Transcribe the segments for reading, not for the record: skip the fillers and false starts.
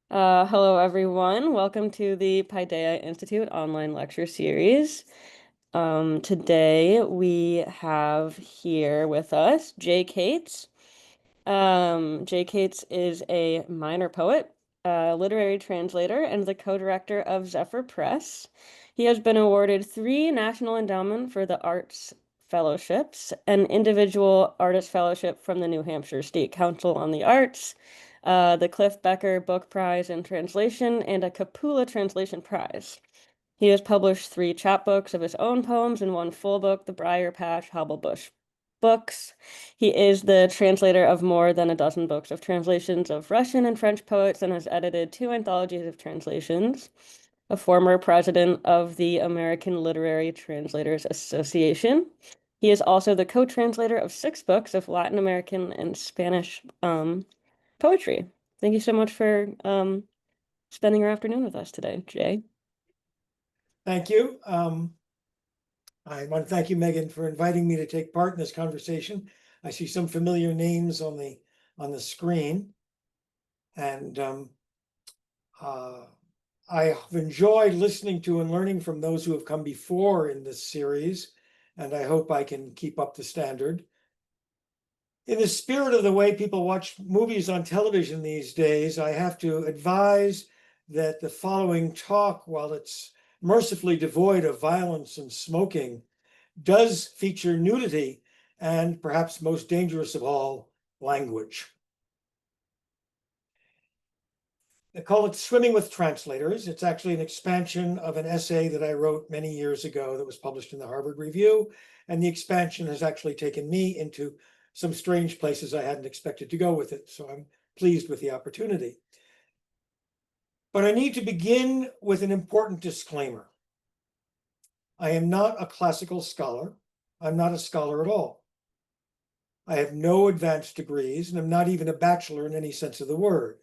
Hello, everyone. Welcome to the Paideia Institute online lecture series. Today we have here with us Jay Cates. Jay Cates is a minor poet, a literary translator, and the co-director of Zephyr Press. He has been awarded 3 National Endowment for the Arts Fellowships, an individual artist fellowship from the New Hampshire State Council on the Arts, the Cliff Becker Book Prize in Translation, and a Capula Translation Prize. He has published 3 chapbooks of his own poems and 1 full book, The Briar Patch Hobblebush Books. He is the translator of more than a dozen books of translations of Russian and French poets and has edited 2 anthologies of translations. A former president of the American Literary Translators Association. He is also the co-translator of 6 books of Latin American and Spanish poetry. Thank you so much for spending your afternoon with us today, Jay. Thank you. I want to thank you, Megan, for inviting me to take part in this conversation. I see some familiar names on the screen, and I have enjoyed listening to and learning from those who have come before in this series, and I hope I can keep up the standard. In the spirit of the way people watch movies on television these days, I have to advise that the following talk, while it's mercifully devoid of violence and smoking, does feature nudity and, perhaps most dangerous of all, language. I call it Swimming with Translators. It's actually an expansion of an essay that I wrote many years ago that was published in the Harvard Review, and the expansion has actually taken me into some strange places I hadn't expected to go with it, so I'm pleased with the opportunity. But I need to begin with an important disclaimer. I am not a classical scholar. I'm not a scholar at all. I have no advanced degrees, and I'm not even a bachelor in any sense of the word.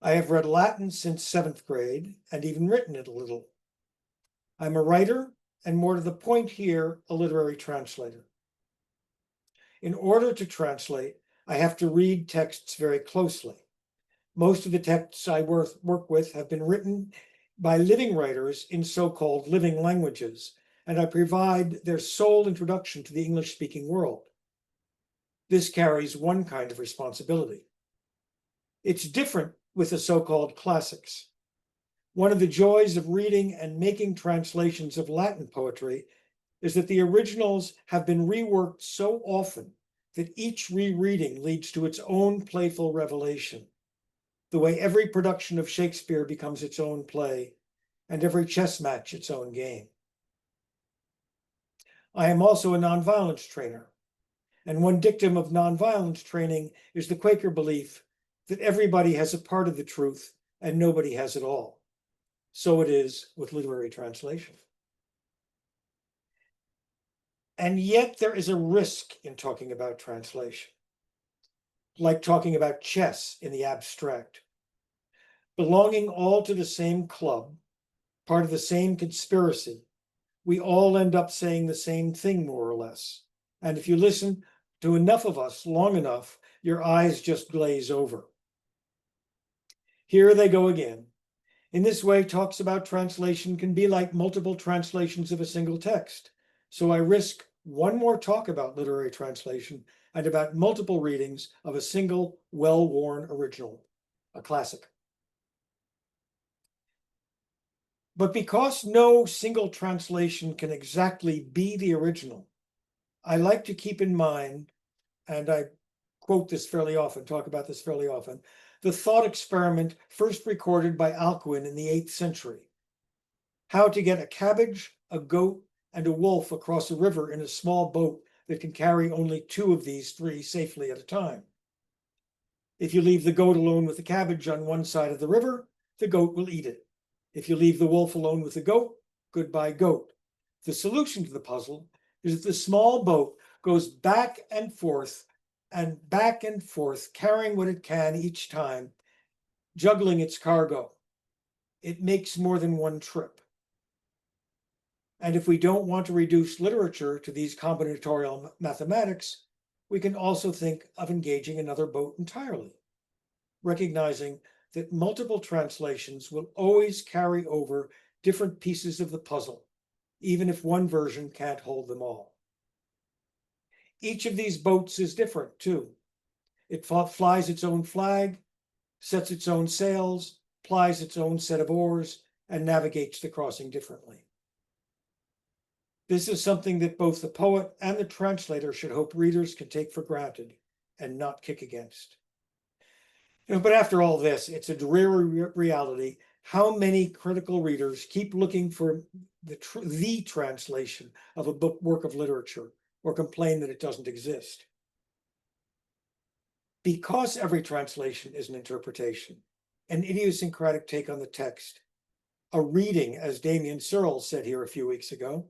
I have read Latin since 7th grade and even written it a little. I'm a writer, and more to the point here, a literary translator. In order to translate, I have to read texts very closely. Most of the texts I work with have been written by living writers in so-called living languages, and I provide their sole introduction to the English-speaking world. This carries one kind of responsibility. It's different with the so-called classics. One of the joys of reading and making translations of Latin poetry is that the originals have been reworked so often that each rereading leads to its own playful revelation, the way every production of Shakespeare becomes its own play, and every chess match its own game. I am also a nonviolence trainer, and one dictum of nonviolence training is the Quaker belief that everybody has a part of the truth and nobody has it all. So it is with literary translation. And yet there is a risk in talking about translation, like talking about chess in the abstract. Belonging all to the same club, part of the same conspiracy, we all end up saying the same thing, more or less. And if you listen to enough of us long enough, your eyes just glaze over. Here they go again. In this way, talks about translation can be like multiple translations of a single text. So I risk one more talk about literary translation and about multiple readings of a single well-worn original, a classic. But because no single translation can exactly be the original, I like to keep in mind, and I quote this fairly often, talk about this fairly often, the thought experiment first recorded by Alcuin in the 8th century. How to get a cabbage, a goat, and a wolf across a river in a small boat that can carry only 2 of these 3 safely at a time. If you leave the goat alone with the cabbage on one side of the river, the goat will eat it. If you leave the wolf alone with the goat, goodbye goat. The solution to the puzzle is that the small boat goes back and forth, carrying what it can each time, juggling its cargo. It makes more than one trip. And if we don't want to reduce literature to these combinatorial mathematics, we can also think of engaging another boat entirely, recognizing that multiple translations will always carry over different pieces of the puzzle, even if one version can't hold them all. Each of these boats is different too. It flies its own flag, sets its own sails, plies its own set of oars, and navigates the crossing differently. This is something that both the poet and the translator should hope readers can take for granted and not kick against. But after all this, it's a dreary reality. How many critical readers keep looking for the translation of a work of literature or complain that it doesn't exist? Because every translation is an interpretation, an idiosyncratic take on the text, a reading, as Damien Searle said here a few weeks ago,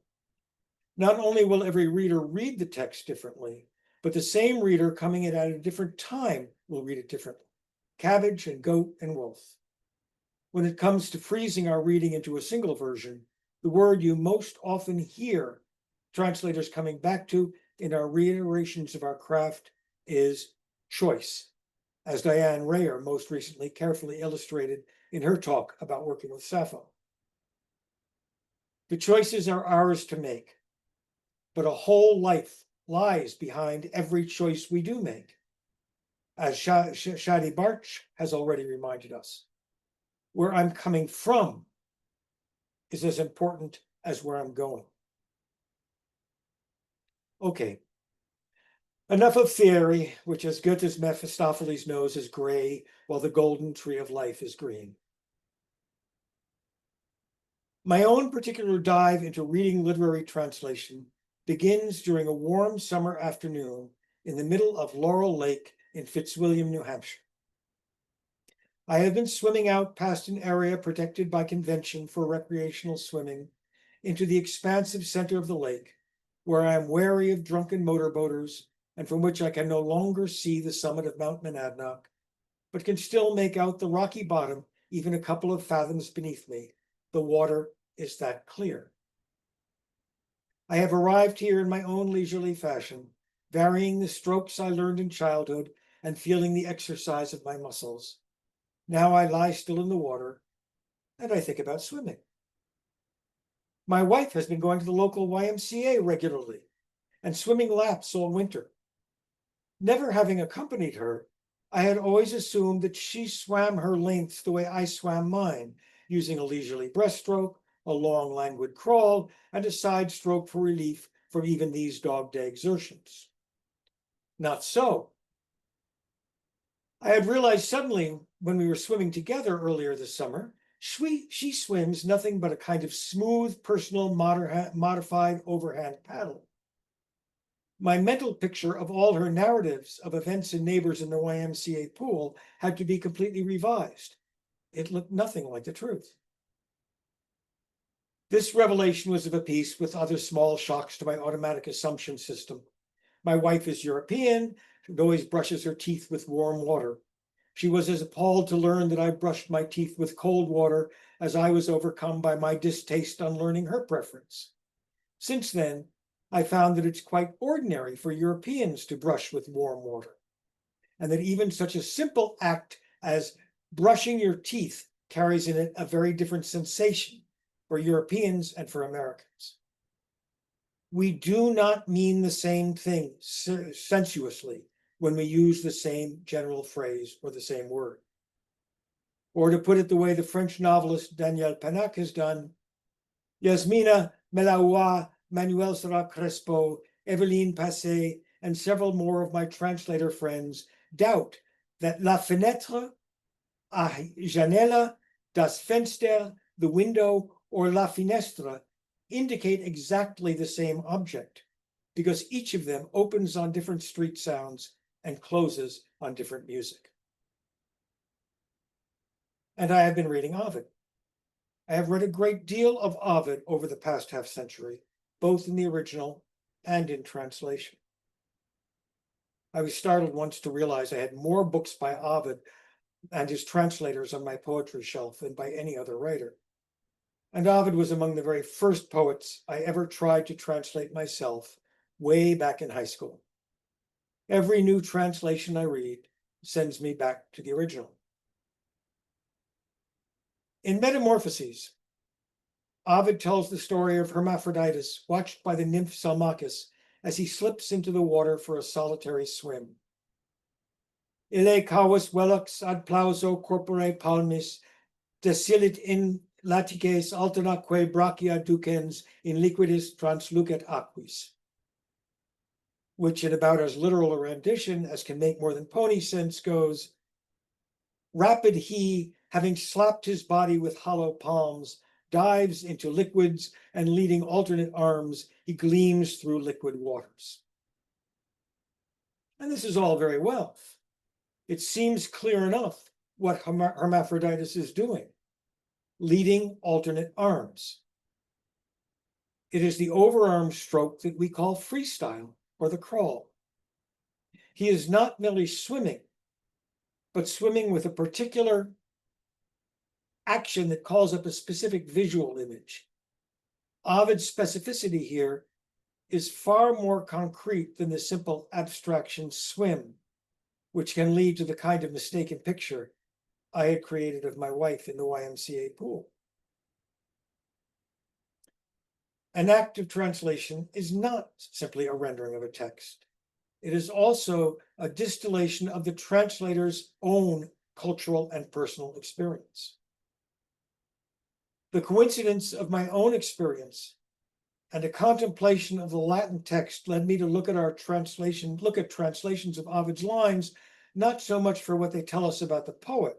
not only will every reader read the text differently, but the same reader coming in at a different time will read it differently. Cabbage and goat and wolf. When it comes to freezing our reading into a single version, the word you most often hear translators coming back to in our reiterations of our craft is choice, as Diane Rayer most recently carefully illustrated in her talk about working with Sappho. The choices are ours to make, but a whole life lies behind every choice we do make. As Shadi Barch has already reminded us, where I'm coming from is as important as where I'm going. Okay, enough of theory, which as Goethe's Mephistopheles knows is gray, while the golden tree of life is green. My own particular dive into reading literary translation begins during a warm summer afternoon in the middle of Laurel Lake in Fitzwilliam, New Hampshire. I have been swimming out past an area protected by convention for recreational swimming into the expansive center of the lake, where I am wary of drunken motorboaters and from which I can no longer see the summit of Mount Monadnock, but can still make out the rocky bottom even a couple of fathoms beneath me. The water is that clear. I have arrived here in my own leisurely fashion, varying the strokes I learned in childhood and feeling the exercise of my muscles. Now I lie still in the water and I think about swimming. My wife has been going to the local YMCA regularly and swimming laps all winter. Never having accompanied her, I had always assumed that she swam her lengths the way I swam mine, using a leisurely breaststroke, a long languid crawl, and a side stroke for relief from even these dog-day exertions. Not so. I had realized suddenly when we were swimming together earlier this summer, she swims nothing but a kind of smooth, personal, modified overhand paddle. My mental picture of all her narratives of events and neighbors in the YMCA pool had to be completely revised. It looked nothing like the truth. This revelation was of a piece with other small shocks to my automatic assumption system. My wife is European and always brushes her teeth with warm water. She was as appalled to learn that I brushed my teeth with cold water as I was overcome by my distaste on learning her preference. Since then, I found that it's quite ordinary for Europeans to brush with warm water, and that even such a simple act as brushing your teeth carries in it a very different sensation for Europeans and for Americans. We do not mean the same thing sensuously when we use the same general phrase or the same word. Or to put it the way the French novelist Daniel Pennac has done, Yasmina Melaoua, Manuel Serra Crespo, Eveline Passé, and several more of my translator friends doubt that la fenêtre, a janela, das Fenster, the window, or la finestra indicate exactly the same object, because each of them opens on different street sounds and closes on different music. And I have been reading Ovid. I have read a great deal of Ovid over the past half century, both in the original and in translation. I was startled once to realize I had more books by Ovid and his translators on my poetry shelf than by any other writer. And Ovid was among the very first poets I ever tried to translate myself way back in high school. Every new translation I read sends me back to the original. In Metamorphoses, Ovid tells the story of Hermaphroditus, watched by the nymph Salmachus as he slips into the water for a solitary swim. Ille cavus velox ad plauso corpore palmis, desilit in latiges alternaque brachia ducens in liquidis translucet aquis. Which, in about as literal a rendition as can make more than pony sense, goes, rapid he, having slapped his body with hollow palms, dives into liquids, and leading alternate arms, he gleams through liquid waters. And this is all very well. It seems clear enough what Hermaphroditus is doing, leading alternate arms. It is the overarm stroke that we call freestyle, or the crawl. He is not merely swimming, but swimming with a particular action that calls up a specific visual image. Ovid's specificity here is far more concrete than the simple abstraction swim, which can lead to the kind of mistaken picture I had created of my wife in the YMCA pool. An act of translation is not simply a rendering of a text. It is also a distillation of the translator's own cultural and personal experience. The coincidence of my own experience and a contemplation of the Latin text led me to look at translations of Ovid's lines, not so much for what they tell us about the poet,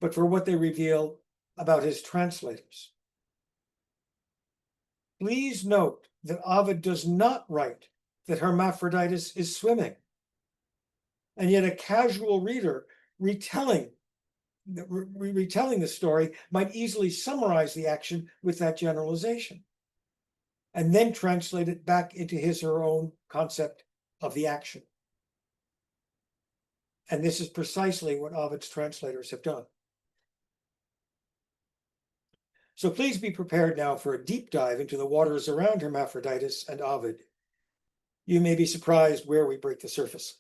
but for what they reveal about his translators. Please note that Ovid does not write that Hermaphroditus is swimming, and yet a casual reader retelling the story might easily summarize the action with that generalization, and then translate it back into his or her own concept of the action. And this is precisely what Ovid's translators have done. So please be prepared now for a deep dive into the waters around Hermaphroditus and Ovid. You may be surprised where we break the surface.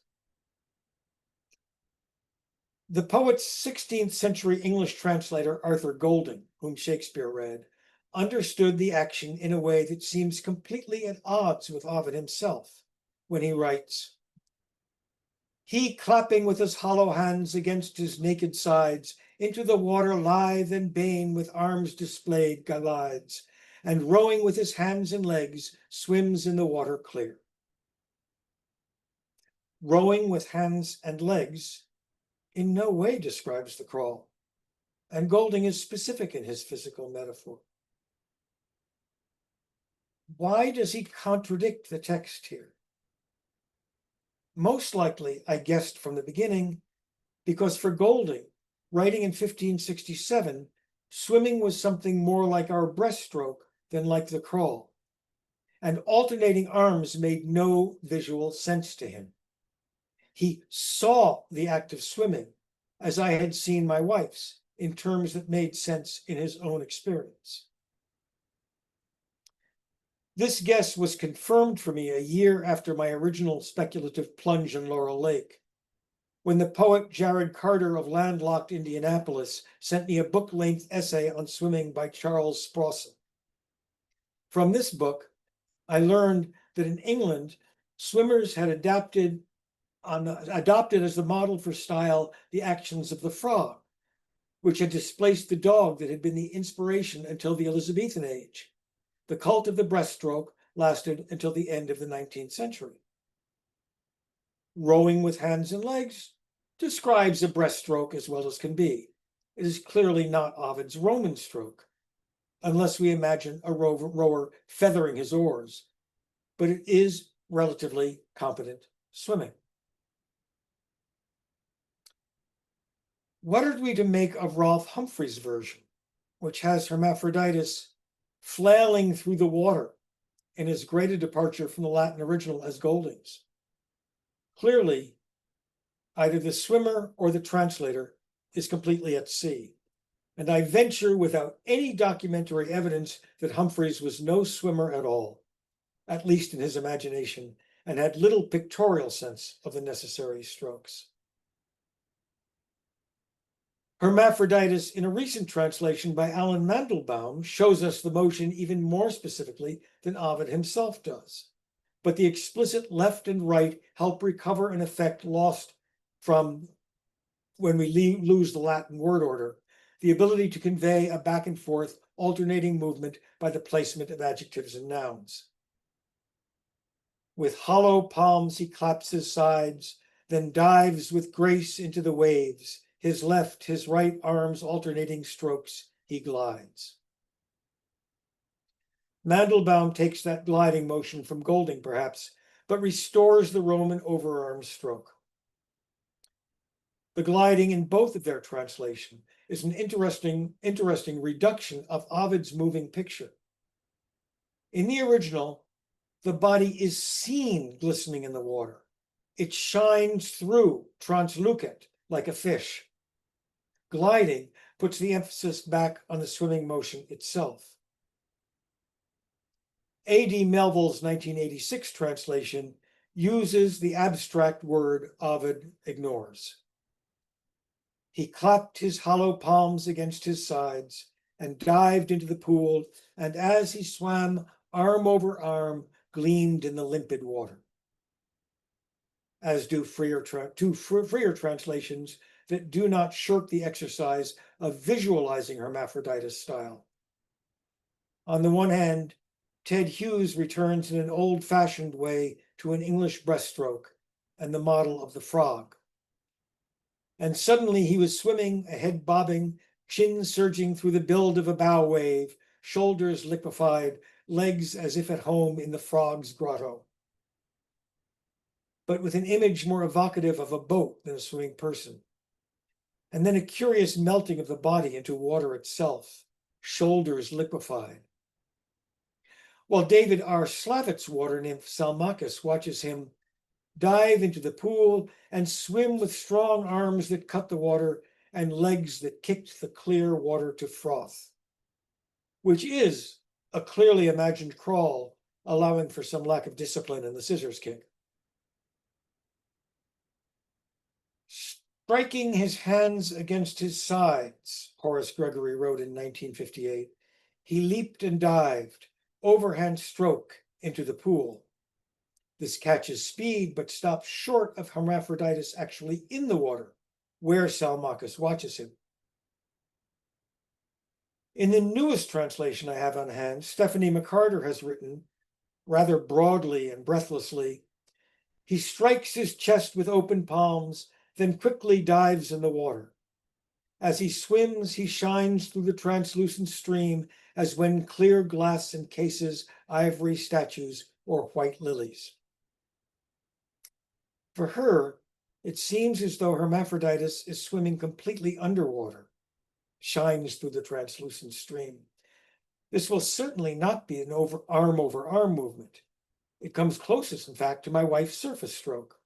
The poet's 16th century English translator, Arthur Golding, whom Shakespeare read, understood the action in a way that seems completely at odds with Ovid himself when he writes, he clapping with his hollow hands against his naked sides, into the water lithe and baying with arms displayed glides, and rowing with his hands and legs, swims in the water clear. Rowing with hands and legs in no way describes the crawl, and Golding is specific in his physical metaphor. Why does he contradict the text here? Most likely, I guessed from the beginning, because for Golding, writing in 1567, swimming was something more like our breaststroke than like the crawl, and alternating arms made no visual sense to him. He saw the act of swimming as I had seen my wife's, in terms that made sense in his own experience. This guess was confirmed for me a year after my original speculative plunge in Laurel Lake, when the poet Jared Carter of landlocked Indianapolis sent me a book-length essay on swimming by Charles Sprawson. From this book, I learned that in England, swimmers had adopted as the model for style the actions of the frog, which had displaced the dog that had been the inspiration until the Elizabethan age. The cult of the breaststroke lasted until the end of the 19th century. Rowing with hands and legs describes a breaststroke as well as can be. It is clearly not Ovid's Roman stroke, unless we imagine a rower feathering his oars, but it is relatively competent swimming. What are we to make of Rolfe Humphreys' version, which has Hermaphroditus flailing through the water in as great a departure from the Latin original as Golding's? Clearly, either the swimmer or the translator is completely at sea, and I venture without any documentary evidence that Humphreys was no swimmer at all, at least in his imagination, and had little pictorial sense of the necessary strokes. Hermaphroditus, in a recent translation by Alan Mandelbaum, shows us the motion even more specifically than Ovid himself does. But the explicit left and right help recover an effect lost from when we lose the Latin word order, the ability to convey a back and forth alternating movement by the placement of adjectives and nouns. With hollow palms he claps his sides, then dives with grace into the waves. His left, his right arms alternating strokes, he glides. Mandelbaum takes that gliding motion from Golding, perhaps, but restores the Roman overarm stroke. The gliding in both of their translation is an interesting reduction of Ovid's moving picture. In the original, the body is seen glistening in the water. It shines through, translucent, like a fish. Gliding puts the emphasis back on the swimming motion itself. A.D. Melville's 1986 translation uses the abstract word Ovid ignores. He clapped his hollow palms against his sides and dived into the pool, and as he swam, arm over arm, gleamed in the limpid water. As do freer translations that do not shirk the exercise of visualizing Hermaphroditus style. On the one hand, Ted Hughes returns in an old-fashioned way to an English breaststroke and the model of the frog. And suddenly he was swimming, a head bobbing, chin surging through the build of a bow wave, shoulders liquefied, legs as if at home in the frog's grotto. But with an image more evocative of a boat than a swimming person. And then a curious melting of the body into water itself, shoulders liquefied. While David R. Slavitt's water nymph Salmachus watches him dive into the pool and swim with strong arms that cut the water and legs that kicked the clear water to froth, which is a clearly imagined crawl, allowing for some lack of discipline in the scissors kick. Striking his hands against his sides, Horace Gregory wrote in 1958, he leaped and dived, overhand stroke into the pool. This catches speed, but stops short of Hermaphroditus actually in the water, where Salmachus watches him. In the newest translation I have on hand, Stephanie McCarter has written, rather broadly and breathlessly, he strikes his chest with open palms, then quickly dives in the water. As he swims, he shines through the translucent stream as when clear glass encases ivory statues or white lilies. For her, it seems as though Hermaphroditus is swimming completely underwater, shines through the translucent stream. This will certainly not be an arm-over-arm movement. It comes closest, in fact, to my wife's surface stroke.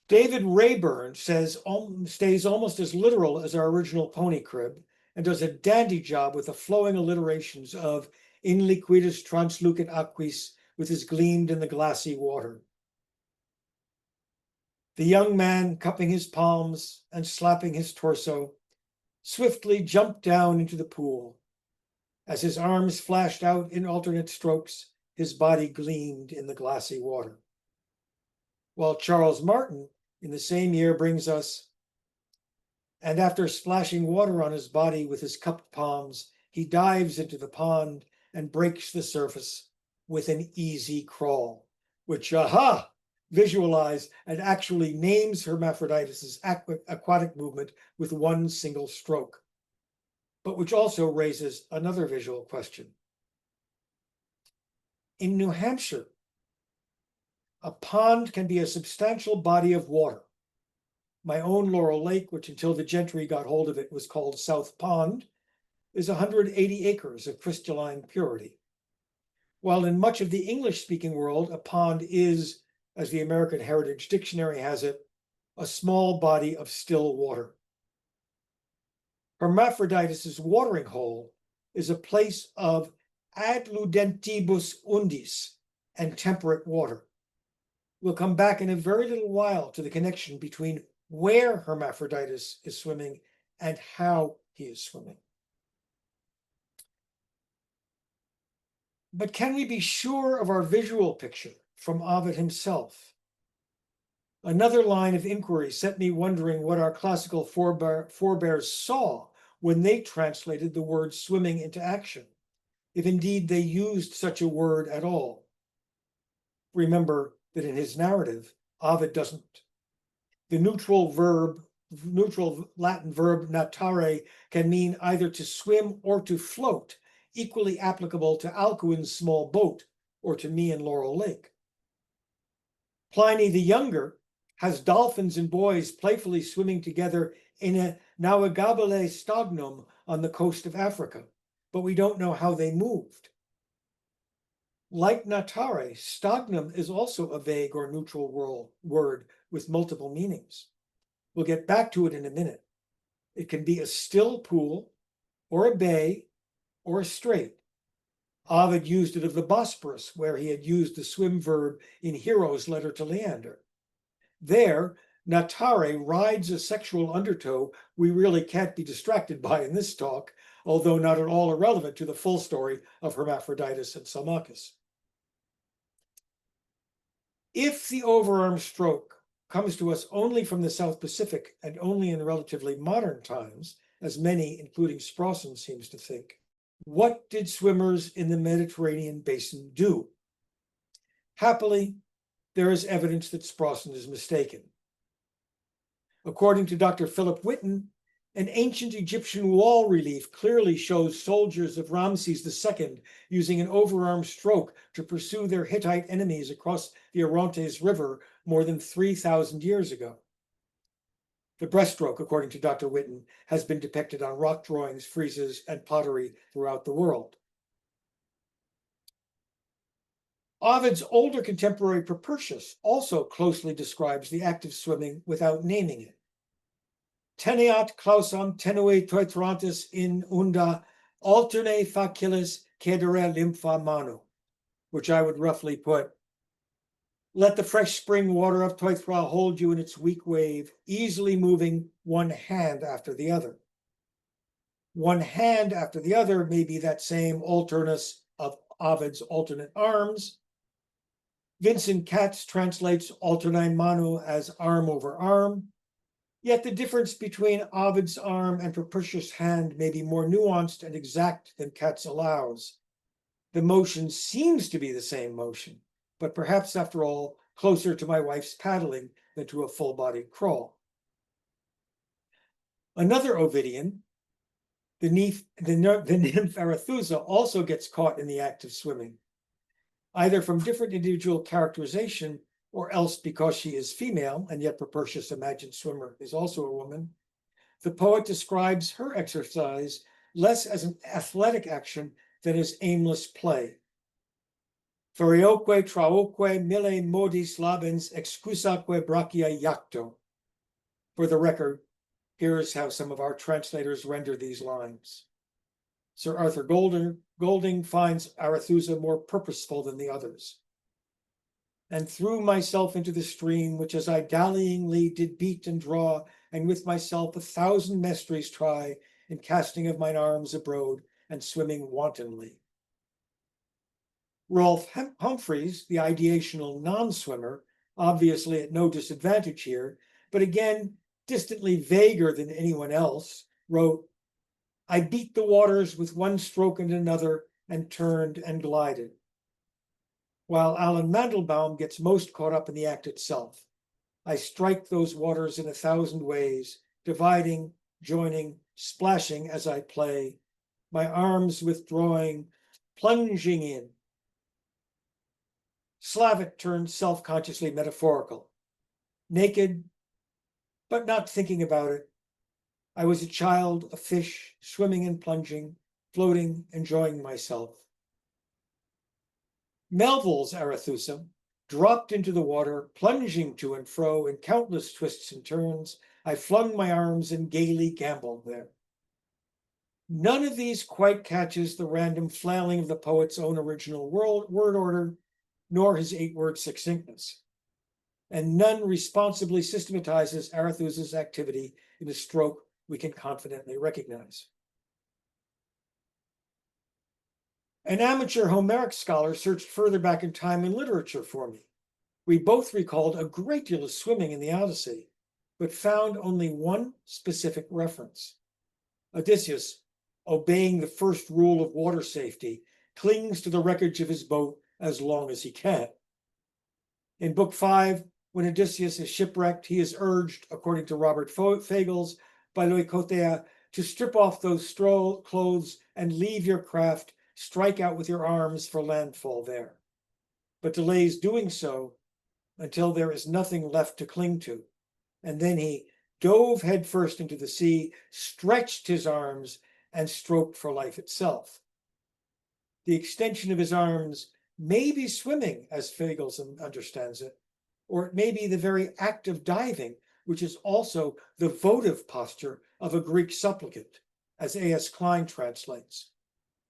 David Rayburn stays almost as literal as our original pony crib and does a dandy job with the flowing alliterations of in liquidus translucet aquis with his gleamed in the glassy water. The young man, cupping his palms and slapping his torso, swiftly jumped down into the pool. As his arms flashed out in alternate strokes, his body gleamed in the glassy water. While Charles Martin, in the same year, brings us, and after splashing water on his body with his cupped palms, he dives into the pond and breaks the surface with an easy crawl, which, visualize and actually names Hermaphroditus' aquatic movement with one single stroke, but which also raises another visual question. In New Hampshire, a pond can be a substantial body of water. My own Laurel Lake, which until the gentry got hold of it was called South Pond, is 180 acres of crystalline purity. While in much of the English-speaking world, a pond is, as the American Heritage Dictionary has it, a small body of still water. Hermaphroditus' watering hole is a place of ad ludentibus undis and temperate water. We'll come back in a very little while to the connection between where Hermaphroditus is swimming and how he is swimming. But can we be sure of our visual picture from Ovid himself? Another line of inquiry set me wondering what our classical forebears saw when they translated the word swimming into action, if indeed they used such a word at all. Remember that in his narrative, Ovid doesn't. The neutral Latin verb natare can mean either to swim or to float, equally applicable to Alcuin's small boat or to me in Laurel Lake. Pliny the Younger has dolphins and boys playfully swimming together in a navigabile stagnum on the coast of Africa, but we don't know how they moved. Like natare, stagnum is also a vague or neutral word with multiple meanings. We'll get back to it in a minute. It can be a still pool, or a bay, or a strait. Ovid used it of the Bosporus, where he had used the swim verb in Hero's letter to Leander. There, natare rides a sexual undertow we really can't be distracted by in this talk, although not at all irrelevant to the full story of Hermaphroditus and Salmachus. If the overarm stroke comes to us only from the South Pacific and only in relatively modern times, as many, including Sprawson, seems to think, what did swimmers in the Mediterranean basin do? Happily, there is evidence that Sprawson is mistaken. According to Dr. Philip Witten, an ancient Egyptian wall relief clearly shows soldiers of Ramses II using an overarm stroke to pursue their Hittite enemies across the Orontes River more than 3,000 years ago. The breaststroke, according to Dr. Witten, has been depicted on rock drawings, friezes, and pottery throughout the world. Ovid's older contemporary Propertius also closely describes the act of swimming without naming it. Teneat clausam tenue toitrantis in unda alterne facilis cedere lympha manu, which I would roughly put, let the fresh spring water of Toithra hold you in its weak wave, easily moving one hand after the other. One hand after the other may be that same alternus of Ovid's alternate arms. Vincent Katz translates alternate manu as arm over arm, yet the difference between Ovid's arm and Propertius' hand may be more nuanced and exact than Katz allows. The motion seems to be the same motion, but perhaps, after all, closer to my wife's paddling than to a full-bodied crawl. Another Ovidian, the nymph Arethusa, also gets caught in the act of swimming, either from different individual characterization or else because she is female, and yet Propertius' imagined swimmer is also a woman. The poet describes her exercise less as an athletic action than as aimless play. Ferioque traoque mille modis labens excusaque brachia iacto. For the record, here is how some of our translators render these lines. Sir Arthur Golding finds Arethusa more purposeful than the others. And threw myself into the stream, which as I dallyingly did beat and draw, and with myself 1,000 mestries try, in casting of mine arms abroad, and swimming wantonly. Rolfe Humphreys, the ideational non-swimmer, obviously at no disadvantage here, but again, distantly vaguer than anyone else, wrote, I beat the waters with one stroke and another, and turned and glided. While Alan Mandelbaum gets most caught up in the act itself. I strike those waters in 1,000 ways, dividing, joining, splashing as I play, my arms withdrawing, plunging in. Slavic turned self-consciously metaphorical. Naked, but not thinking about it. I was a child, a fish, swimming and plunging, floating, enjoying myself. Melville's Arethusa dropped into the water, plunging to and fro in countless twists and turns. I flung my arms and gaily gamboled there. None of these quite catches the random flailing of the poet's own original word order, nor his 8-word succinctness. and none responsibly systematizes Arethusa's activity in a stroke we can confidently recognize. An amateur Homeric scholar searched further back in time and literature for me. We both recalled a great deal of swimming in the Odyssey, but found only one specific reference. Odysseus, obeying the first rule of water safety, clings to the wreckage of his boat as long as he can. In Book 5, when Odysseus is shipwrecked, he is urged, according to Robert Fagles, by Leucothea, to strip off those clothes and leave your craft, strike out with your arms for landfall there, but delays doing so until there is nothing left to cling to. And then he dove headfirst into the sea, stretched his arms, and stroked for life itself. The extension of his arms may be swimming, as Fagles understands it, or it may be the very act of diving, which is also the votive posture of a Greek supplicant, as A.S. Klein translates.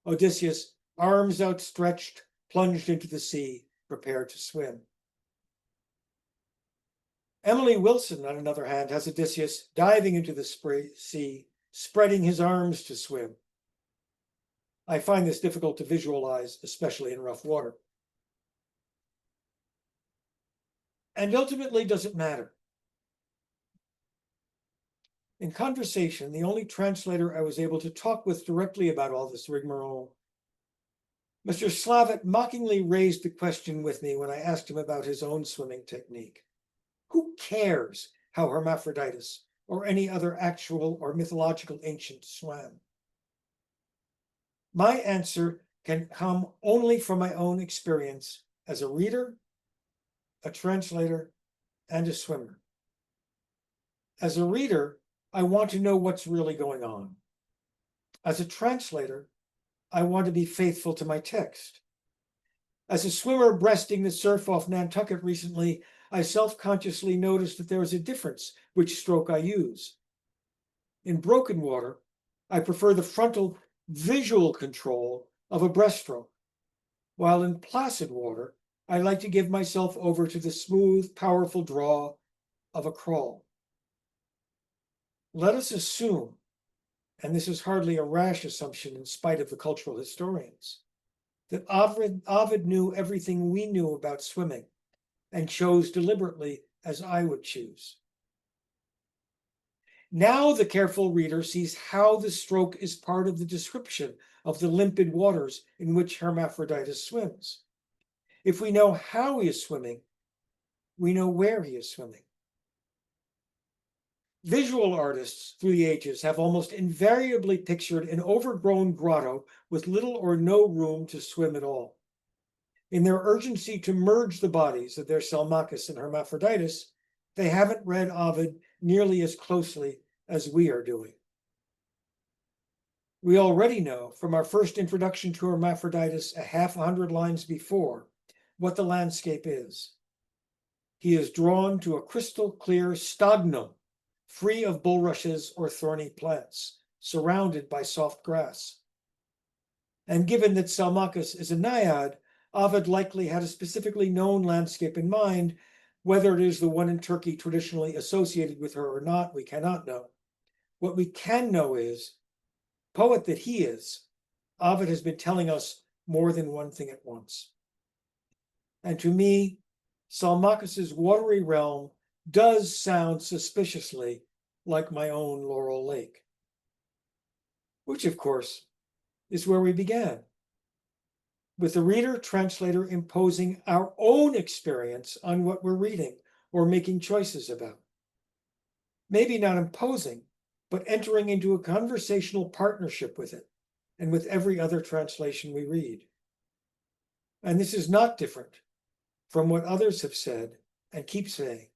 Odysseus, arms outstretched, plunged into the sea, prepared to swim. Emily Wilson, on another hand, has Odysseus diving into the sea, spreading his arms to swim. I find this difficult to visualize, especially in rough water. And ultimately, does it matter? In conversation, the only translator I was able to talk with directly about all this rigmarole, Mr. Slavitt mockingly raised the question with me when I asked him about his own swimming technique. Who cares how Hermaphroditus or any other actual or mythological ancient swam? My answer can come only from my own experience as a reader, a translator, and a swimmer. As a reader, I want to know what's really going on. As a translator, I want to be faithful to my text. As a swimmer breasting the surf off Nantucket recently, I self-consciously noticed that there is a difference which stroke I use. In broken water, I prefer the frontal visual control of a breaststroke, while in placid water, I like to give myself over to the smooth, powerful draw of a crawl. Let us assume, and this is hardly a rash assumption in spite of the cultural historians, that Ovid knew everything we knew about swimming and chose deliberately as I would choose. Now the careful reader sees how the stroke is part of the description of the limpid waters in which Hermaphroditus swims. If we know how he is swimming, we know where he is swimming. Visual artists through the ages have almost invariably pictured an overgrown grotto with little or no room to swim at all. In their urgency to merge the bodies of their Salmachus and Hermaphroditus, they haven't read Ovid nearly as closely as we are doing. We already know from our first introduction to Hermaphroditus a 100 lines before what the landscape is. He is drawn to a crystal clear stagnum, free of bulrushes or thorny plants, surrounded by soft grass. And given that Salmachus is a naiad, Ovid likely had a specifically known landscape in mind. Whether it is the one in Turkey traditionally associated with her or not, we cannot know. What we can know is, poet that he is, Ovid has been telling us more than one thing at once. And to me, Salmachus's watery realm does sound suspiciously like my own Laurel Lake, which of course is where we began, with the reader-translator imposing our own experience on what we're reading or making choices about. Maybe not imposing, but entering into a conversational partnership with it and with every other translation we read. And this is not different from what others have said and keep saying,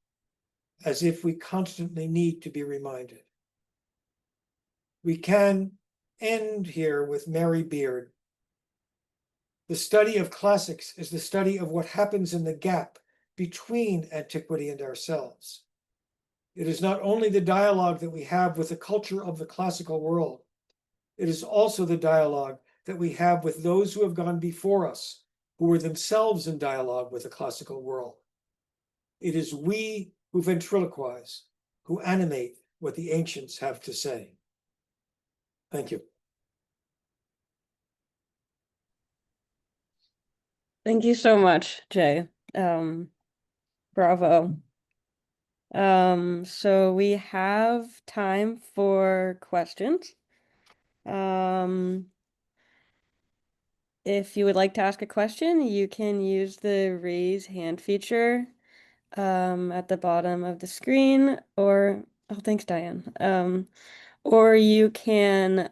as if we constantly need to be reminded. We can end here with Mary Beard. The study of classics is the study of what happens in the gap between antiquity and ourselves. It is not only the dialogue that we have with the culture of the classical world, it is also the dialogue that we have with those who have gone before us, who were themselves in dialogue with the classical world. It is we who ventriloquize, who animate what the ancients have to say. Thank you. Thank you so much, Jay. Bravo. So we have time for questions. If you would like to ask a question, you can use the raise hand feature at the bottom of the screen, or oh, thanks, Diane. Or you can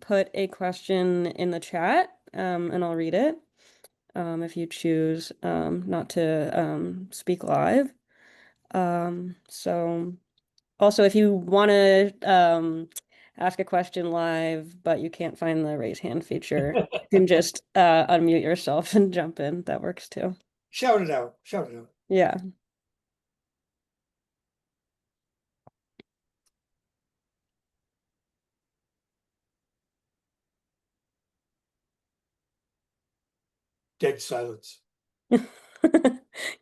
put a question in the chat, and I'll read it. If you choose not to speak live. So also, if you want to ask a question live, but you can't find the raise hand feature, you can just unmute yourself and jump in. That works too. Shout it out. Shout it out. Yeah. Dead silence.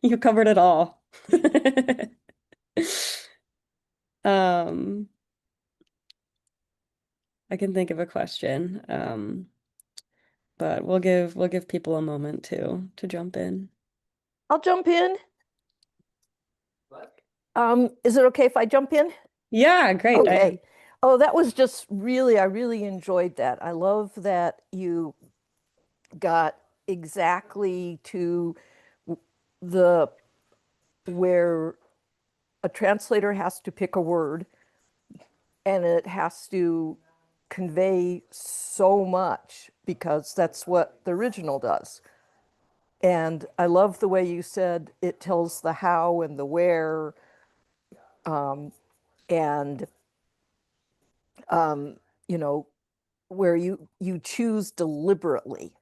You covered it all. Um, I can think of a question. But we'll give people a moment to jump in. I'll jump in. Is it okay if I jump in? Yeah, great. Okay. Oh, that was just really, I really enjoyed that. I love that you got exactly to the where a translator has to pick a word and it has to convey so much because that's what the original does. And I love the way you said it tells the how and the where, and you know, where you choose deliberately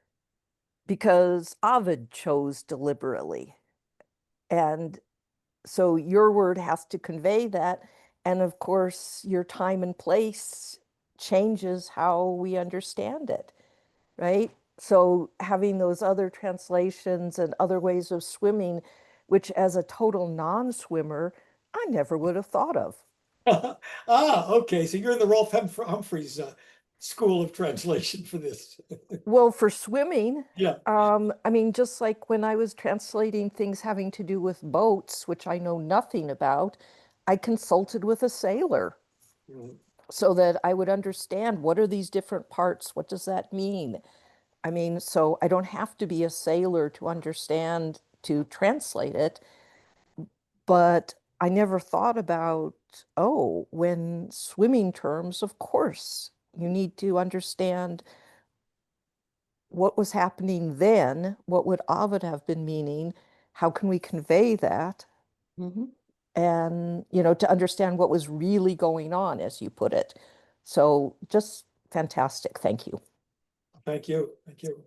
because Ovid chose deliberately. And so your word has to convey that. And of course, your time and place changes how we understand it, right? So having those other translations and other ways of swimming, which as a total non-swimmer, I never would have thought of. Okay. So you're in the Rolf Humphreys school of translation for this. Well, for swimming, Yeah. I mean, just like when I was translating things having to do with boats, which I know nothing about, I consulted with a sailor Mhm. so that I would understand what are these different parts? What does that mean? I mean, so I don't have to be a sailor to understand, to translate it, but I never thought about, oh, when swimming terms, of course, you need to understand what was happening then, what would Ovid have been meaning, how can we convey that, and to understand what was really going on, as you put it. So just fantastic. Thank you. Thank you. Thank you.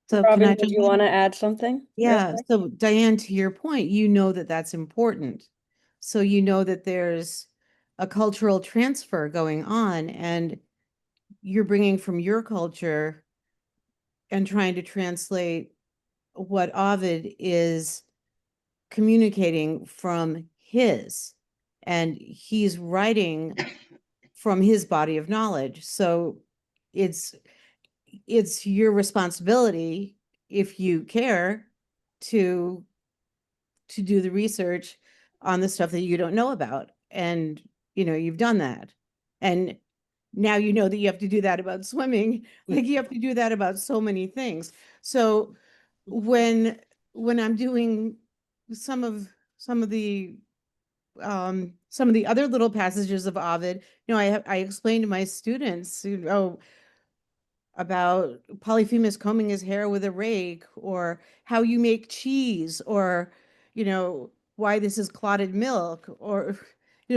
So can Robin, I did just, you want to add something? yeah, so Diane, to your point, you know that that's important. So you know that there's a cultural transfer going on and you're bringing from your culture and trying to translate what Ovid is communicating from his, and he's writing from his body of knowledge. So it's your responsibility, if you care, to do the research on the stuff that you don't know about. And you've done that. And now you know that you have to do that about swimming. Like you have to do that about so many things. So when I'm doing some of the other little passages of Ovid, I explain to my students, about Polyphemus combing his hair with a rake, or how you make cheese, or why this is clotted milk, or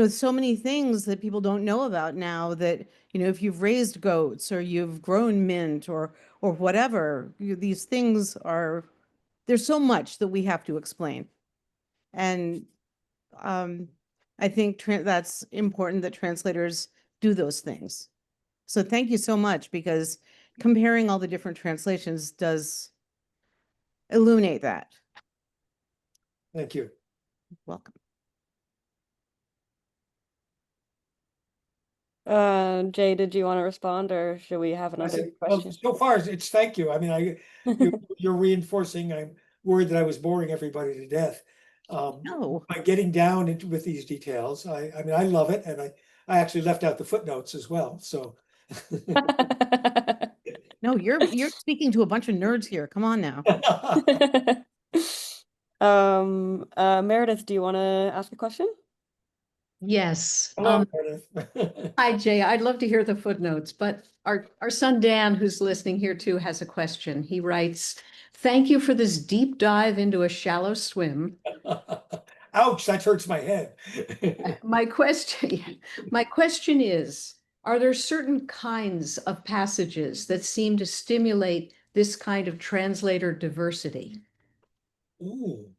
so many things that people don't know about now, that if you've raised goats or you've grown mint or whatever, these things are, there's so much that we have to explain. And I think that's important that translators do those things. So thank you so much, because comparing all the different translations does illuminate that. Thank you. Welcome. Jay, did you want to respond or should we have I another said, well, question? so far it's thank you. I mean, you're reinforcing. I'm worried that I was boring everybody to death. No. By getting down into with these details, I mean, I love it, and I actually left out the footnotes as well. So No, you're speaking to a bunch of nerds here. Come on now. Meredith, do you want to ask a question? Yes. hello, Meredith. Hi, Jay. I'd love to hear the footnotes, but our son Dan, who's listening here too, has a question. He writes, "Thank you for this deep dive into a shallow swim. Ouch, that hurts my head. My question, my question is, are there certain kinds of passages that seem to stimulate this kind of translator diversity?" Ooh.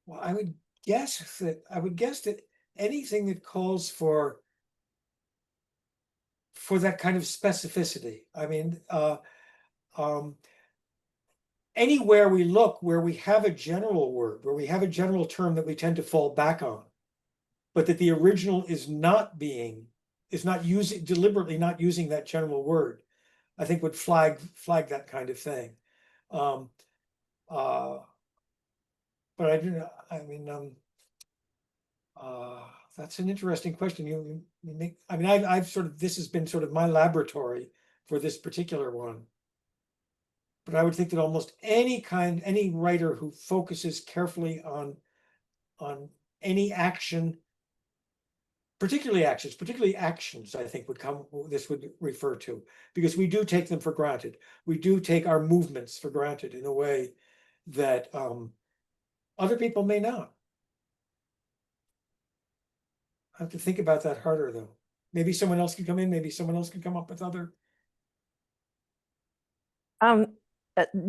Well, I would guess that anything that calls for that kind of specificity. I mean, um, anywhere we look where we have a general word, where we have a general term that we tend to fall back on, but that the original is not using deliberately not using that general word, I think would flag that kind of thing. Um, uh, but I do not, I mean, that's an interesting question. You make, I mean, I've sort of, this has been sort of my laboratory for this particular one. But I would think that almost any writer who focuses carefully on any action, particularly actions, I think this would refer to, because we do take them for granted. We do take our movements for granted in a way that other people may not. I have to think about that harder, though. Maybe someone else can come in, maybe someone else can come up with other. Um,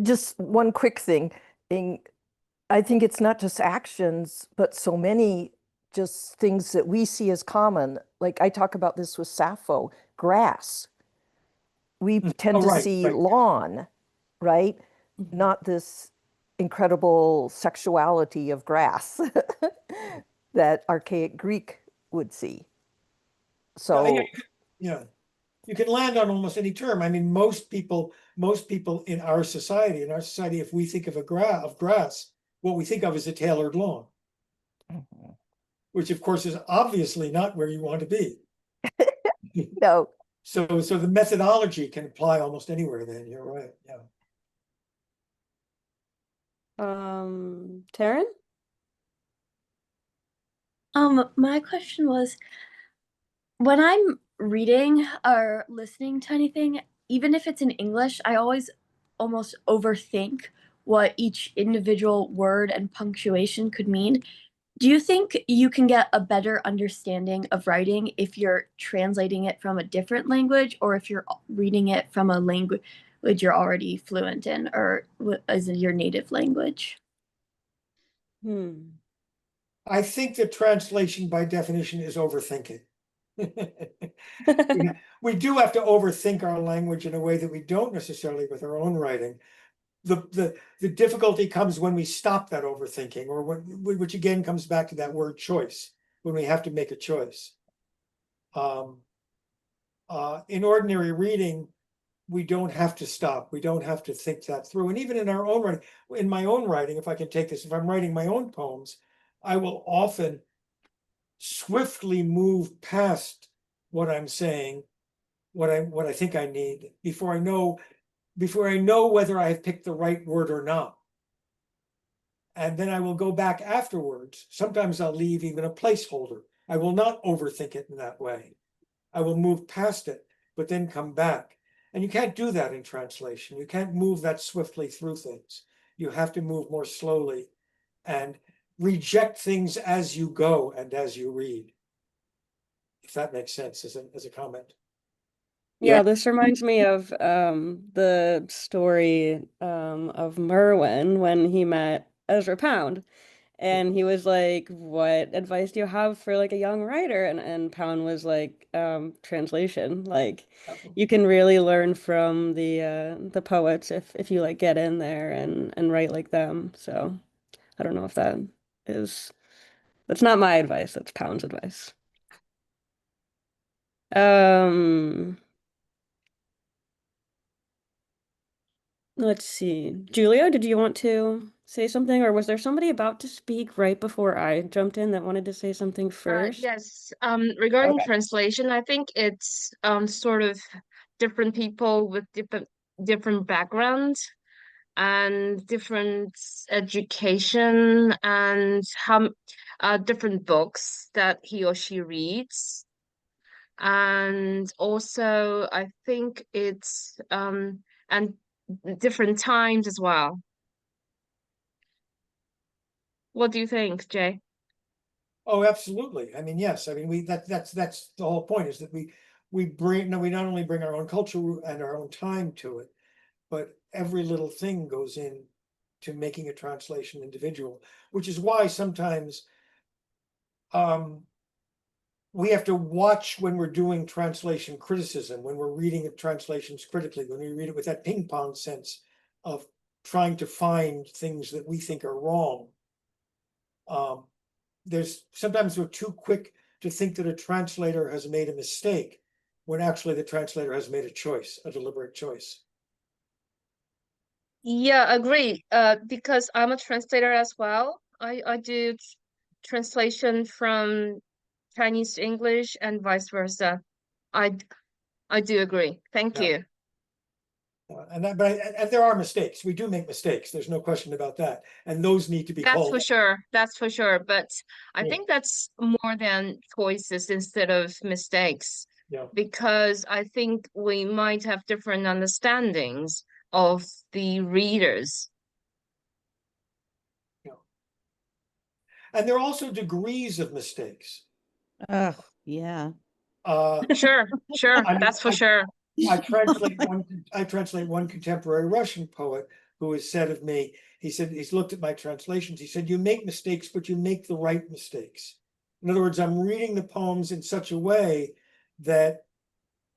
just one quick thing. I think it's not just actions, but so many just things that we see as common. Like I talk about this with Sappho, grass. We tend Oh, to right, see right. lawn, right? Not this incredible sexuality of grass that archaic Greek would see. Yeah, So, yeah. You can land on almost any term. I mean, most people in our society, if we think of grass, what we think of is a tailored lawn, which of course is obviously not where you want to be. no, So the methodology can apply almost anywhere then. You're right. Yeah. Taryn? My question was, when I'm reading or listening to anything, even if it's in English, I always almost overthink what each individual word and punctuation could mean. Do you think you can get a better understanding of writing if you're translating it from a different language or if you're reading it from a language you're already fluent in or is it your native language? I think that translation by definition is overthinking. We do have to overthink our language in a way that we don't necessarily with our own writing. The difficulty comes when we stop that overthinking, or which again comes back to that word choice, when we have to make a choice. In ordinary reading, we don't have to stop. We don't have to think that through. And even in our own writing, in my own writing, if I can take this, if I'm writing my own poems, I will often swiftly move past what I'm saying, what I think I need before I know whether I have picked the right word or not. And then I will go back afterwards. Sometimes I'll leave even a placeholder. I will not overthink it in that way. I will move past it, but then come back. And you can't do that in translation. You can't move that swiftly through things. You have to move more slowly and reject things as you go and as you read. If that makes sense as a comment. Yeah, this reminds me of the story of Merwin when he met Ezra Pound. And he was like, "What advice do you have for like a young writer?" And Pound was like, translation. Like you can really learn from the poets if you like get in there and write like them. So I don't know if that's not my advice, that's Pound's advice. Um, let's see. Julia, did you want to say something, or was there somebody about to speak right before I jumped in that wanted to say something first? Yes, regarding Okay. translation, I think it's sort of different people with different backgrounds and different education and how different books that he or she reads. And also I think it's and different times as well. What do you think, Jay? Oh, absolutely. I mean, yes, I mean, that's the whole point, is that we not only bring our own culture and our own time to it, but every little thing goes in to making a translation individual, which is why sometimes we have to watch when we're doing translation criticism, when we're reading translations critically, when we read it with that ping pong sense of trying to find things that we think are wrong. Sometimes we're too quick to think that a translator has made a mistake, when actually the translator has made a choice, a deliberate choice. Yeah, agree. Because I'm a translator as well. I do translation from Chinese to English and vice versa. I I do agree. Thank Yeah. you. And there are mistakes. We do make mistakes. There's no question about that. And those need to be That's called for out. sure. That's for sure. But I Yeah. think that's more than choices instead of mistakes. Yeah. Because I think we might have different understandings of the readers. And there are also degrees of mistakes. Oh, yeah. Sure, sure. I mean, That's for sure. I translate one contemporary Russian poet who has said of me, he said, he's looked at my translations, he said, you make mistakes, but you make the right mistakes. In other words, I'm reading the poems in such a way that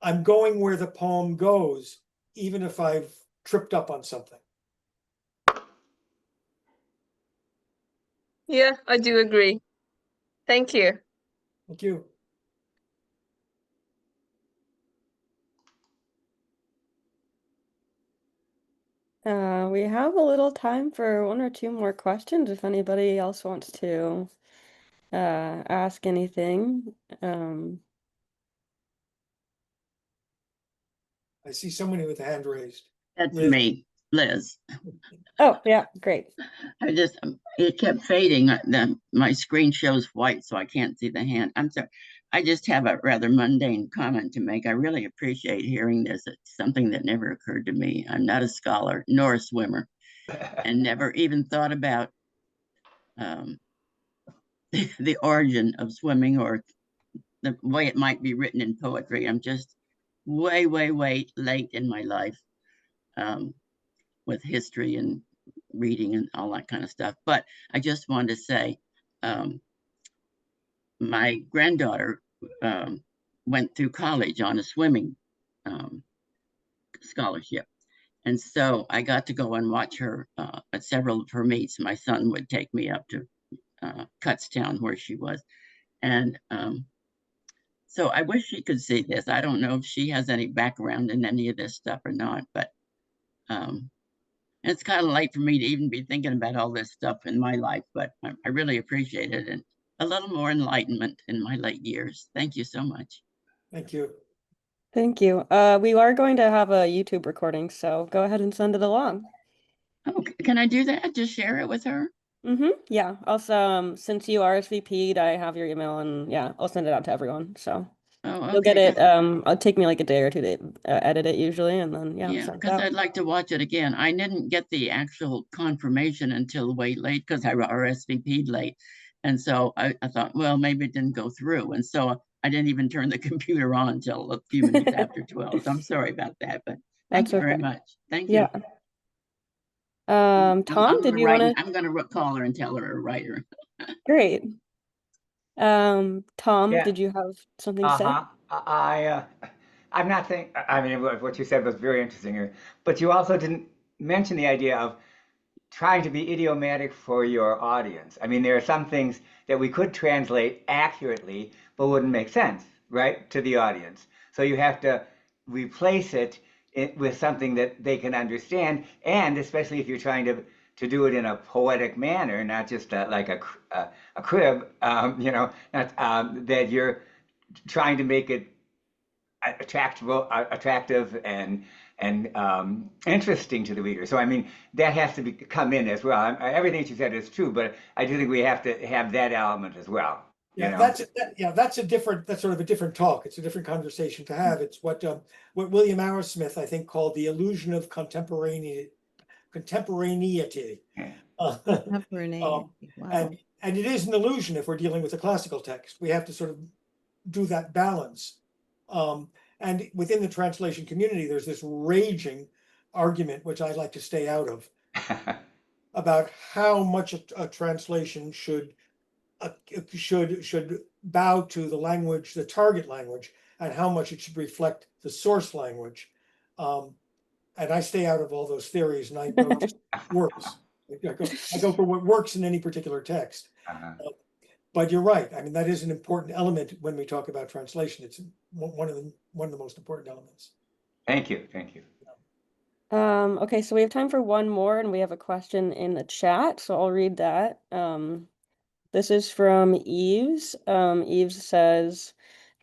I'm going where the poem goes, even if I've tripped up on something. Yeah, I do agree. Thank you. Thank you. We have a little time for one or two more questions if anybody else wants to ask anything. I see somebody with a hand raised. That's Liz. me, Liz. Oh, yeah, great. It kept fading. My screen shows white, so I can't see the hand. I'm sorry. I just have a rather mundane comment to make. I really appreciate hearing this. It's something that never occurred to me. I'm not a scholar nor a swimmer, and never even thought about the origin of swimming or the way it might be written in poetry. I'm just way, way, way late in my life with history and reading and all that kind of stuff. But I just wanted to say, my granddaughter went through college on a swimming scholarship. And so I got to go and watch her at several of her meets. My son would take me up to Kutztown, where she was. And so I wish she could see this. I don't know if she has any background in any of this stuff or not, but it's kind of late for me to even be thinking about all this stuff in my life, but I really appreciate it, and a little more enlightenment in my late years. Thank you so much. Thank you. Thank you. We are going to have a YouTube recording, so go ahead and send it along. Oh, can I do that? Just share it with her? Yeah. Also, since you RSVP'd, I have your email, and yeah, I'll send it out to everyone. So Oh, you'll get okay. it. It'll take me like a day or two to edit it usually, and then yeah, Yeah, send it because out. I'd like to watch it again. I didn't get the actual confirmation until way late because I RSVP'd late. And so I thought, well, maybe it didn't go through. And so I didn't even turn the computer on until a few minutes after 12. So I'm sorry about that, but thank That's you very okay. much. Thank you. Yeah. Tom, did you want to? I'm going to call her and tell her to write her. Great. Tom, Yeah. did you have something to say? I'm not saying, I mean, what you said was very interesting, but you also didn't mention the idea of trying to be idiomatic for your audience. I mean, there are some things that we could translate accurately, but wouldn't make sense, right, to the audience. So you have to replace it with something that they can understand, and especially if you're trying to do it in a poetic manner, not just like a crib, not that you're trying to make it attractive and interesting to the reader. So I mean that has to come in as well. Everything she said is true, but I do think we have to have that element as well. Yeah, that's sort of a different talk. It's a different conversation to have. It's what William Arrowsmith, I think, called the illusion of contemporaneity. Yeah. Wow. And it is an illusion if we're dealing with a classical text. We have to sort of do that balance. And within the translation community, there's this raging argument, which I like to stay out of, about how much a translation should bow to the language, the target language, and how much it should reflect the source language. And I stay out of all those theories, and I go to works. I go for what works in any particular text. But you're right. I mean, that is an important element when we talk about translation. It's one of the most important elements. Thank you. Okay, so we have time for one more, and we have a question in the chat, so I'll read that. This is from Eves. Eves says,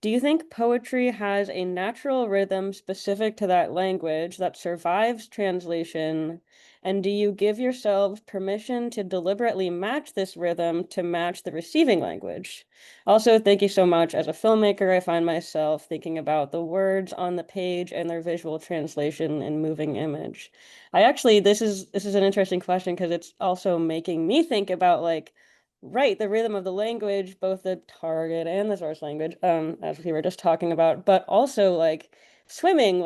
do you think poetry has a natural rhythm specific to that language that survives translation? And do you give yourselves permission to deliberately match this rhythm to match the receiving language? Also, thank you so much. As a filmmaker, I find myself thinking about the words on the page and their visual translation in moving image. This is an interesting question because it's also making me think about right, the rhythm of the language, both the target and the source language, as we were just talking about, but also swimming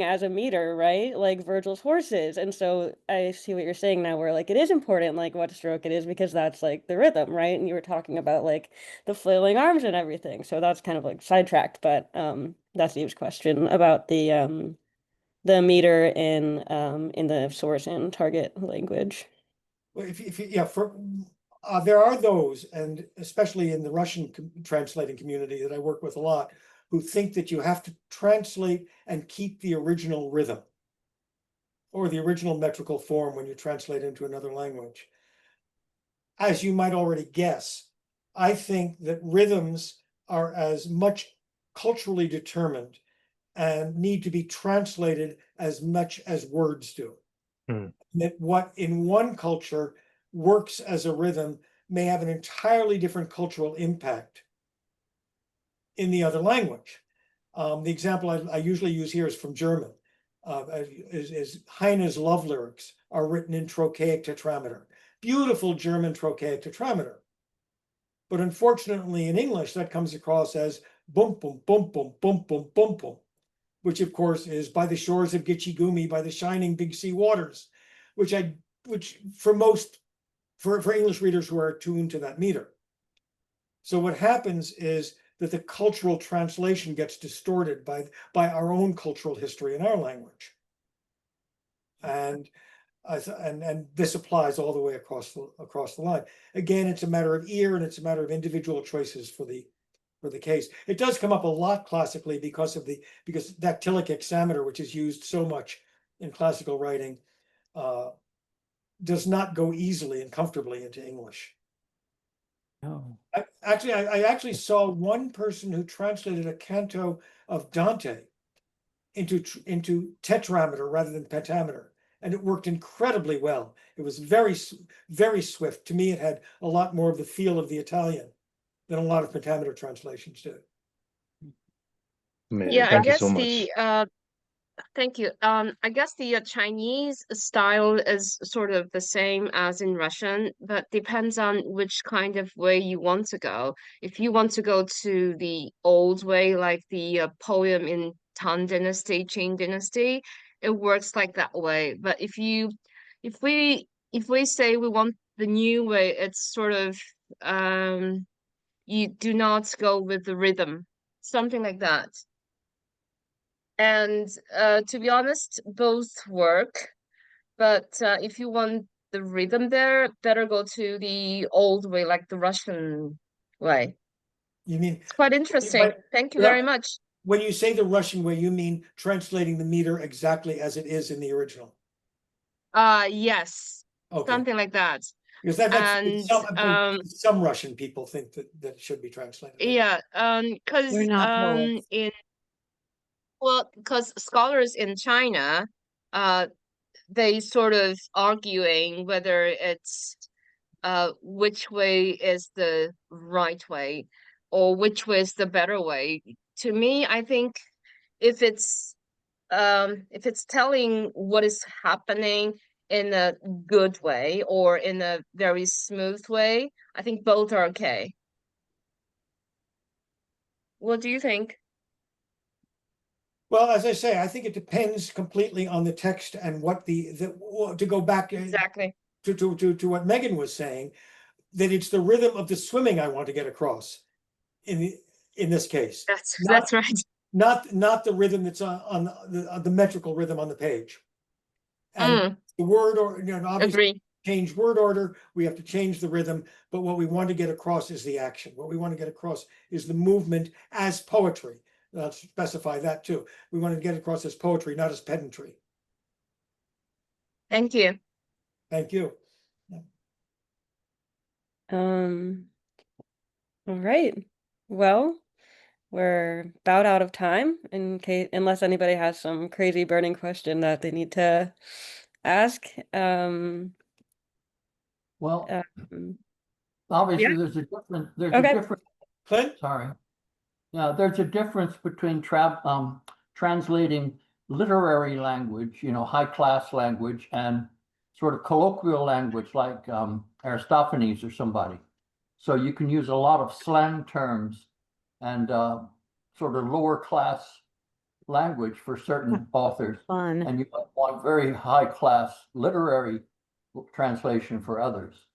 as a meter, right? Like Virgil's horses. And so I see what you're saying now, where it is important, what stroke it is, because that's the rhythm, right? And you were talking about the flailing arms and everything. So that's kind of sidetracked, but that's Eve's question about the meter in the source and target language. Well, there are those, and especially in the Russian translating community that I work with a lot, who think that you have to translate and keep the original rhythm or the original metrical form when you translate into another language. As you might already guess, I think that rhythms are as much culturally determined and need to be translated as much as words do. That what in one culture works as a rhythm may have an entirely different cultural impact in the other language. The example I usually use here is from German. Is Heine's love lyrics are written in trochaic tetrameter. Beautiful German trochaic tetrameter. But unfortunately in English, that comes across as bum, bum, bum, bum, bum, bum, bum, bum, which of course is by the shores of Gitchigumi, by the shining big sea waters, which for English readers who are attuned to that meter. So what happens is that the cultural translation gets distorted by our own cultural history in our language. And this applies all the way across the line. Again, it's a matter of ear, and it's a matter of individual choices for the case. It does come up a lot classically because dactylic hexameter, which is used so much in classical writing, does not go easily and comfortably into English. Oh. I actually saw one person who translated a canto of Dante into tetrameter rather than pentameter, and it worked incredibly well. It was very, very swift. To me, it had a lot more of the feel of the Italian than a lot of pentameter translations do. Yeah, I Thank you guess so much. thank you. I guess the Chinese style is sort of the same as in Russian, but depends on which kind of way you want to go. If you want to go to the old way, like the poem in Tang Dynasty, Qing Dynasty, it works like that way. But if we say we want the new way, it's sort of you do not go with the rhythm, something like that. And to be honest, both work. But if you want the rhythm there, better go to the old way, like the Russian way. You mean, It's quite interesting. but- Thank you yeah. very much. when you say the Russian way, you mean translating the meter exactly as it is in the original? Yes, Okay, something like that. because that's And some Russian people think that it should be translated. yeah, because We're not poets. because scholars in China, they sort of arguing whether it's which way is the right way or which way is the better way. To me, I think if it's telling what is happening in a good way or in a very smooth way, I think both are okay. What do you think? Well, as I say, I think it depends completely on the text and what to go back Exactly. to what Megan was saying, that it's the rhythm of the swimming I want to get across in this case. That's right. Not the rhythm that's on the metrical rhythm on the page. And the word, or obviously Agree. change word order, we have to change the rhythm, but what we want to get across is the action. What we want to get across is the movement as poetry. Let's specify that too. We want to get across as poetry, not as pedantry. Thank you. Thank you. All right. Well, we're about out of time unless anybody has some crazy burning question that they need to ask. Well, Um, obviously, yeah. there's a difference. There's Okay. a difference. Clint? Sorry. Yeah, there's a difference between translating literary language, high class language, and sort of colloquial language like Aristophanes or somebody. So you can use a lot of slang terms and sort of lower class language for certain authors, Fun. and you want very high class literary translation for others.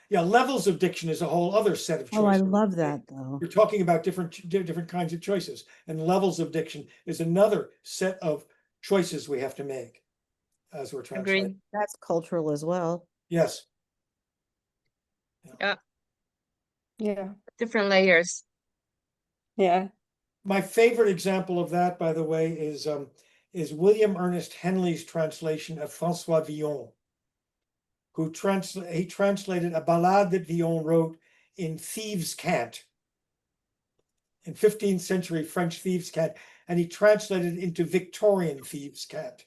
Yeah, levels of diction is a whole other set of choices. Oh, I love that though. We're talking about different kinds of choices, and levels of diction is another set of choices we have to make as we're translating. Agree. That's cultural as well. Yes. Yeah. Different layers. Yeah. My favorite example of that, by the way, is William Ernest Henley's translation of François Villon, who translated a ballade that Villon wrote in thieves' cant, in 15th century French thieves' cant, and he translated it into Victorian thieves' cant.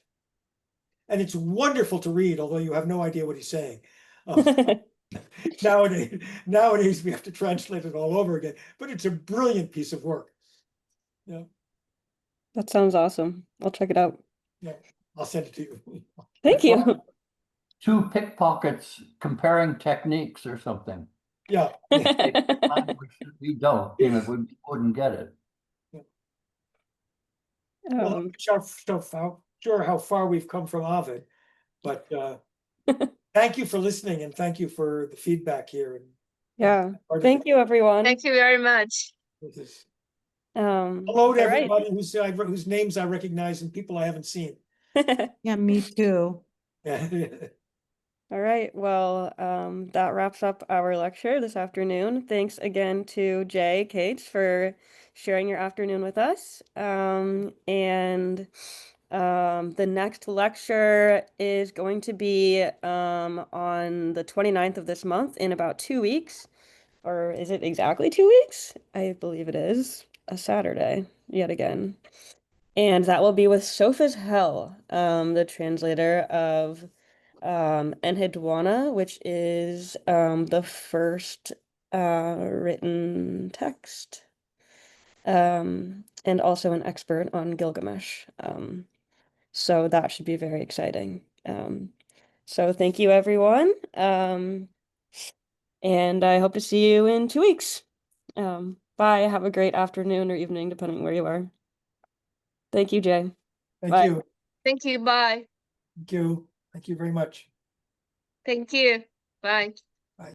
And it's wonderful to read, although you have no idea what he's saying. Nowadays we have to translate it all over again, but it's a brilliant piece of work. Yeah. That sounds awesome. I'll check it out. Yeah, I'll send it to you. Thank you. Two pickpockets comparing techniques or something. Yeah. Language we don't, we wouldn't get it. Well, I'm not sure how far we've come from Ovid, but thank you for listening, and thank you for the feedback here. Yeah. Thank you, everyone. Thank you very much. Hello to all right. everybody whose names I recognize and people I haven't seen. Yeah, me too. All right. Well, that wraps up our lecture this afternoon. Thanks again to Jay Cates for sharing your afternoon with us. The next lecture is going to be on the 29th of this month, in about 2 weeks. Or is it exactly 2 weeks? I believe it is a Saturday, yet again. And that will be with Sophus Hell, the translator of Enheduanna, which is the first written text, and also an expert on Gilgamesh. So that should be very exciting. So thank you, everyone. And I hope to see you in 2 weeks. Bye. Have a great afternoon or evening, depending where you are. Thank you, Jay. Thank Bye. you. Thank you. Bye. Thank you. Thank you very much. Thank you. Bye.